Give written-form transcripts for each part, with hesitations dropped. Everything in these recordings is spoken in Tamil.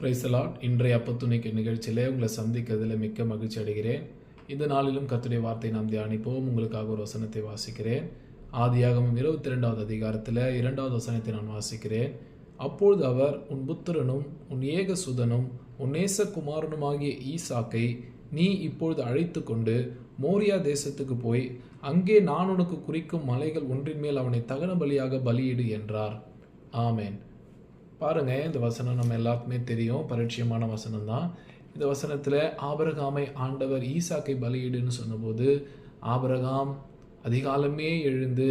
Praise the Lord. இன்றைய அப்பத்துணைக்கு நிகழ்ச்சியிலே உங்களை சந்திக்கிறதில் மிக்க மகிழ்ச்சி அடைகிறேன். இந்த நாளிலும் கர்த்தருடைய வார்த்தை நாம் தியானிப்போம். உங்களுக்காக ஒரு வசனத்தை வாசிக்கிறேன். ஆதியாகமம் 22வது அதிகாரத்தில் 2வது வசனத்தை நான் வாசிக்கிறேன். அப்பொழுது அவர், உன் புத்திரனும் உன் ஏகசுதனும் உன் நேசகுமாரனுமாகிய ஈசாக்கை நீ இப்பொழுது அழைத்து கொண்டு மோரியா தேசத்துக்கு போய் அங்கே நான் உனக்கு குறிக்கும் மலைகள் ஒன்றின் மேல் அவனை தகன பலியாக பலியிடு என்றார். ஆமேன். பாருங்க, இந்த வசனம் நம்ம எல்லாருக்குமே தெரியும், பரிச்சயமான வசனம் தான். இந்த வசனத்தில் ஆபிரகாமை ஆண்டவர் ஈசாக்கை பலியிடுன்னு சொன்னபோது ஆபிரகாம் அதிகாலமே எழுந்து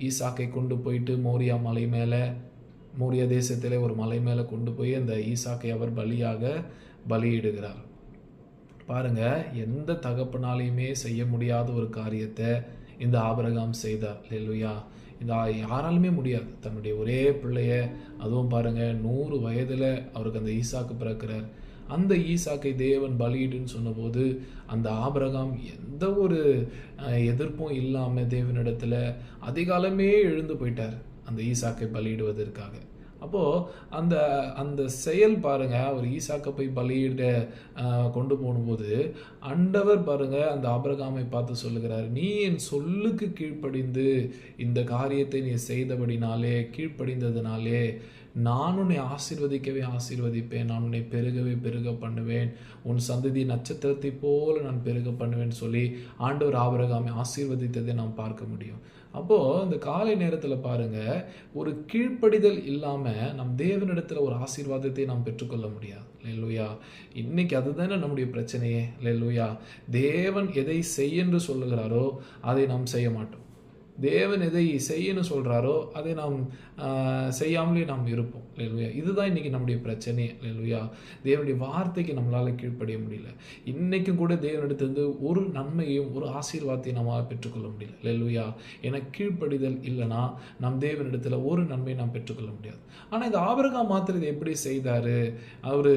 ஈசாக்கை கொண்டு போயிட்டு மோரியா மலை மேலே, மோரியா தேசத்தில் ஒரு மலை மேலே கொண்டு போய் அந்த ஈசாக்கை அவர் பலியாக பலியிடுகிறார். பாருங்க, எந்த தகப்பனாலையுமே செய்ய முடியாத ஒரு காரியத்தை இந்த ஆபிரகாம் செய்தார். அல்லேலூயா. இந்த யாராலுமே முடியாது. தன்னுடைய ஒரே பிள்ளைய, அதுவும் பாருங்க 100 வயதில் அவருக்கு அந்த ஈசாக்கு பிறக்கிறார். அந்த ஈசாக்கை தேவன் பலியிடுன்னு சொன்னபோது அந்த ஆபிரகாம் எந்த ஒரு எதிர்ப்பும் இல்லாமல் தேவனிடத்தில் அதிகாலமே எழுந்து போயிட்டார் அந்த ஈசாக்கை பலியிடுவதற்காக. அப்போது அந்த அந்த செயல் பாருங்க, அவர் ஈசாக்கை போய் பலியிட கொண்டு போகும்போது ஆண்டவர் பாருங்க அந்த ஆபிரகாமை பார்த்து சொல்லுகிறார், நீ என் சொல்லுக்கு கீழ்ப்படிந்து இந்த காரியத்தை நீ செய்தபடினாலே, கீழ்ப்படிந்ததுனாலே நான் உன்னை ஆசீர்வதிக்கவே ஆசீர்வதிப்பேன், நான் உன்னை பெருகவே பெருக பண்ணுவேன், உன் சந்ததி நட்சத்திரத்தை போல நான் பெருக பண்ணுவேன்னு சொல்லி ஆண்டவர் ஆபிரகாமை ஆசீர்வதித்ததை நாம் பார்க்க முடியும். அப்போது இந்த காலை நேரத்தில் பாருங்கள், ஒரு கீழ்ப்படிதல் இல்லாமல் நம் தேவனிடத்தில் ஒரு ஆசீர்வாதத்தை நாம் பெற்றுக்கொள்ள முடியாது. அல்லேலூயா. இன்னைக்கு அதுதானே நம்முடைய பிரச்சனையே. அல்லேலூயா. தேவன் எதை செய்யென்று சொல்லுகிறாரோ அதை நாம் செய்ய மாட்டோம். தேவன் எதை செய்யணும் சொல்கிறாரோ அதை நாம் செய்யாமலே நாம் இருப்போம். இல்லையா? இதுதான் இன்றைக்கி நம்முடைய பிரச்சனை. இல்லையா? தேவனுடைய வார்த்தைக்கு நம்மளால் கீழ்ப்படிய முடியல. இன்றைக்கும் கூட தேவனிடத்திலிருந்து ஒரு நன்மையும் ஒரு ஆசீர்வாதத்தையும் நம்மளால் பெற்றுக்கொள்ள முடியல. இல்லையா? ஏன்னா கீழ்ப்படிதல் இல்லைன்னா நம் தேவனிடத்தில் ஒரு நன்மையை நாம் பெற்றுக்கொள்ள முடியாது. ஆனால் இந்த ஆபிரகாம் மாத்திரம் இதை எப்படி செய்தார்? அவர்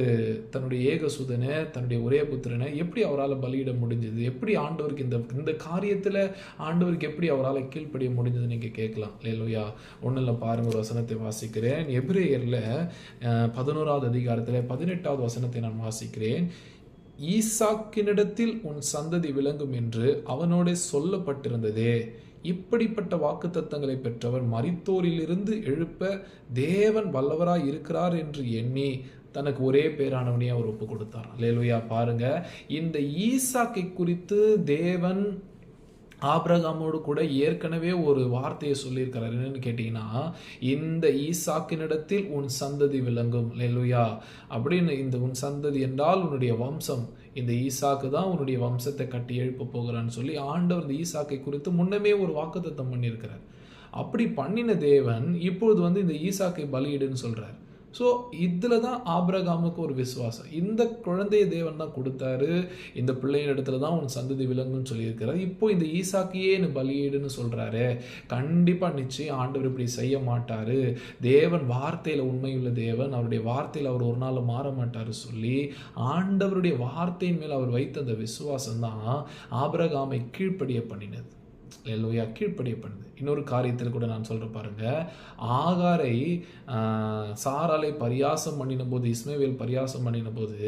தன்னுடைய ஏகசுதனை, தன்னுடைய ஒரே புத்திரனை எப்படி அவரால் பலியிட முடிஞ்சது? எப்படி ஆண்டவருக்கு இந்த காரியத்தில் ஆண்டவருக்கு எப்படி அவரால் கீழ்ப்படிய முடிஞ்சது நீங்கள் கேட்கலாம். இல்லையா? ஒன்றும் இல்லை, பாருங்க, ஒரு வசனத்தை வாசிக்கிறேன். எபிரேயரில் 11வது அதிகாரத்தில் 18வது வசனத்தை நான் வாசிக்கிறேன். ஈசாக்கினிடத்தில் உன் சந்ததி விளங்கும் என்று அவனோட சொல்லப்பட்டிருந்ததே, இப்படிப்பட்ட வாக்குத்தத்தங்களை பெற்றவர் மரித்தோரிலிருந்து எழுப்ப தேவன் வல்லவராய் இருக்கிறார் என்று எண்ணி தனக்கு ஒரே பேரானவனையே அவர் ஒப்பு கொடுத்தார். அல்லேலூயா. பாருங்க, இந்த ஈசாக்கை குறித்து தேவன் ஆபிரகாமோடு கூட ஏற்கனவே ஒரு வார்த்தையை சொல்லியிருக்கிறார். என்னன்னு கேட்டீங்கன்னா, இந்த ஈசாக்கினிடத்தில் உன் சந்ததி விளங்கும். அல்லேலூயா. அப்படின்னு இந்த உன் சந்ததி என்றால் உன்னுடைய வம்சம். இந்த ஈசாக்கு தான் உன்னுடைய வம்சத்தை கட்டி எழுப்ப போகிறான்னு சொல்லி ஆண்டவர் இந்த ஈசாக்கை குறித்து முன்னமே ஒரு வாக்குத்தத்தம் பண்ணியிருக்கிறார். அப்படி பண்ணின தேவன் இப்பொழுது இந்த ஈசாக்கை பலியிடுன்னு சொல்றார். ஸோ இதில் தான் ஆபிரகாமுக்கு ஒரு விசுவாசம். இந்த குழந்தைய தேவன் தான் கொடுத்தாரு, இந்த பிள்ளையின் இடத்துல தான் உன் சந்ததி விலங்குன்னு சொல்லியிருக்கிறார். இப்போ இந்த ஈசாக்கையே என்ன பலியிடுன்னு சொல்கிறாரு. கண்டிப்பாக நிச்சயம் ஆண்டவர் இப்படி செய்ய மாட்டார். தேவன் வார்த்தையில் உண்மையுள்ள தேவன், அவருடைய வார்த்தையில் அவர் ஒரு நாள் மாற மாட்டார் சொல்லி ஆண்டவருடைய வார்த்தையின் மேல் அவர் வைத்த அந்த விசுவாசம் தான் ஆபிரகாமை கீழ்ப்படிய பண்ணினது. அல்லேலூயா. கீழ்ப்படிய பண்ணுது. இன்னொரு காரியத்தில் கூட நான் சொல்கிறேன் பாருங்க, ஆகாரை சாராலை பரியாசம் பண்ணின போது, இஸ்மவேல் பரியாசம் பண்ணின போது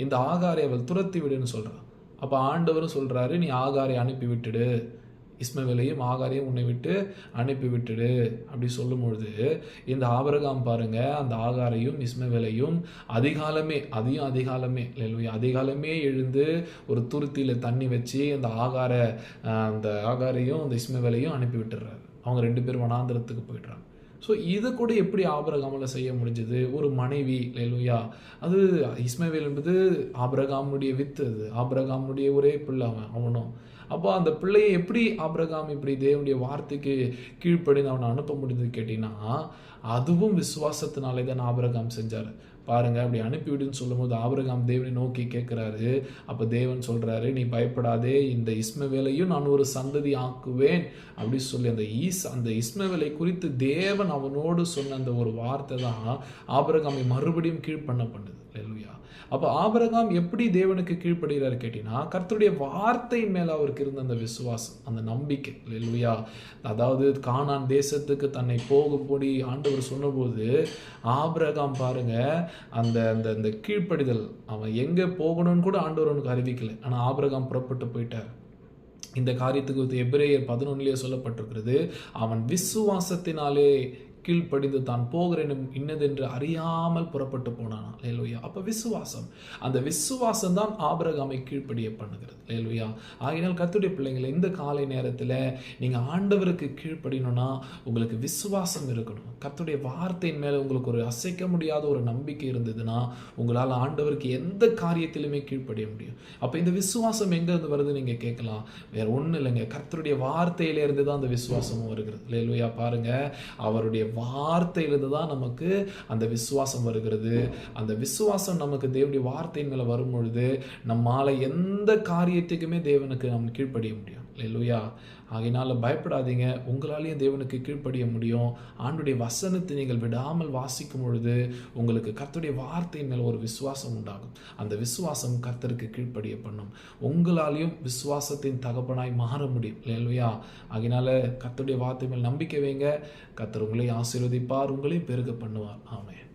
இந்த ஆகாரை அவள் துரத்தி விடுன்னு சொல்கிறான். அப்போ ஆண்டவரும் சொல்கிறாரு, நீ ஆகாரை அனுப்பி விட்டுடு, இஸ்மவேலையும் ஆகாரையும் உன்னை விட்டு அனுப்பி விட்டுடு அப்படி சொல்லும் பொழுது இந்த ஆபிரகாம் பாருங்க, அந்த ஆகாரையும் இஸ்மவேலையும் அதிகாலமே எழுந்து ஒரு துருத்தியில் தண்ணி வச்சு அந்த ஆகாரையும் அந்த இஸ்மவேலையும் அனுப்பி விட்டுறாரு. அவங்க 2 பேரும் வனாந்திரத்துக்கு போயிடுறாங்க. ஸோ இதை கூட எப்படி ஆபிரகாமில் செய்ய முடிஞ்சது? ஒரு மனைவி. அல்லேலூயா. அது இஸ்மவேல் என்பது ஆபிரகாமுடைய வித்து, அது ஆபிரகாமுடைய ஒரே பிள்ளை அவனும். அப்போ அந்த பிள்ளையை எப்படி ஆபிரகாம் இப்படி தேவனுடைய வார்த்தைக்கு கீழ்ப்படிந்து அவனை அனுப்ப முடிஞ்சது கேட்டிங்கன்னா, அதுவும் விசுவாசத்தினாலே தான் ஆபிரகாம் செஞ்சார். பாருங்க, அப்படி அனுப்பிவிடுன்னு சொல்லும்போது ஆபிரகாம் தேவனை நோக்கி கேட்குறாரு. அப்போ தேவன் சொல்கிறாரு, நீ பயப்படாதே, இந்த இஸ்மவேலையும் நான் ஒரு சந்ததி ஆக்குவேன் அப்படி சொல்லி அந்த இஸ்மவேலை குறித்து தேவன் அவனோடு சொன்ன அந்த ஒரு வார்த்தை தான் ஆபிரகாமை மறுபடியும் கீழ்ப்பண்ண பண்ணுது. அல்லேலூயா. அப்போ ஆபிரகாம் எப்படி தேவனுக்கு கீழ்ப்படுகிறார் கேட்டீங்கன்னா, கர்த்தருடைய வார்த்தையின் மேல அவருக்கு இருந்த அந்த விசுவாசம், அந்த நம்பிக்கை. அல்லேலூயா. அதாவது கானான் தேசத்துக்கு தன்னை போகும்படி ஆண்டவர் சொன்னபோது ஆபிரகாம் பாருங்க, அந்த அந்த அந்த கீழ்ப்படிதல், அவன் எங்க போகணும்னு கூட ஆண்டவர் அவனுக்கு அறிவிக்கல. ஆனா ஆபிரகாம் புறப்பட்டு போயிட்டார். இந்த காரியத்துக்கு எபிரேயர் 11 சொல்லப்பட்டிருக்கிறது, அவன் விசுவாசத்தினாலே கீழ்ப்படிந்து தான் போகிறேன் இன்னதென்று அறியாமல் புறப்பட்டு போனான். அல்லேலூயா. அப்ப விசுவாசம், அந்த விசுவாசம் தான் ஆபிரகாமை கீழ்ப்படிய பண்ணுகிறது. அல்லேலூயா. ஆகையினால் கர்த்தருடைய பிள்ளைங்களை, இந்த காலை நேரத்தில் நீங்க ஆண்டவருக்கு கீழ்ப்படியணும்னா உங்களுக்கு விசுவாசம் இருக்கணும். கர்த்தருடைய வார்த்தையின் மேல உங்களுக்கு ஒரு அசைக்க முடியாத ஒரு நம்பிக்கை இருந்ததுன்னா உங்களால் ஆண்டவருக்கு எந்த காரியத்திலுமே கீழ்ப்படிய முடியும். அப்ப இந்த விசுவாசம் எங்க இருந்து வருது நீங்க கேட்கலாம். வேற ஒண்ணு இல்லைங்க, கர்த்தருடைய வார்த்தையில இருந்து தான் அந்த விசுவாசமும் வருகிறது. அல்லேலூயா. பாருங்க, அவருடைய வார்த்தையிலிருந்து தான் நமக்கு அந்த விசுவாசம் வருகிறது. அந்த விசுவாசம் நமக்கு தேவனுடைய வார்த்தையின் மேல வரும் பொழுது நம்மால எந்த காரியத்துக்குமே தேவனுக்கு நம்ம கீழ்ப்படிய முடியும். அல்லேலூயா. ஆகையினால பயப்படாதீங்க, உங்களாலேயும் தேவனுக்கு கீழ்ப்படிய முடியும். ஆண்டுடைய வசனத்தை நீங்கள் விடாமல் வாசிக்கும் பொழுது உங்களுக்கு கர்த்தருடைய வார்த்தையின் மேல் ஒரு விசுவாசம் உண்டாகும். அந்த விசுவாசம் கர்த்தருக்கு கீழ்ப்படிய பண்ணும். உங்களாலேயும் விசுவாசத்தின் தகப்பனாய் மாற முடியும். அல்லேலூயா. ஆகையினால கர்த்தருடைய வார்த்தை மேல் நம்பிக்கை வைங்க. கர்த்தர் உங்களை ஆசீர்வதிப்பார், உங்களையும் பெருக பண்ணுவார். ஆமென்.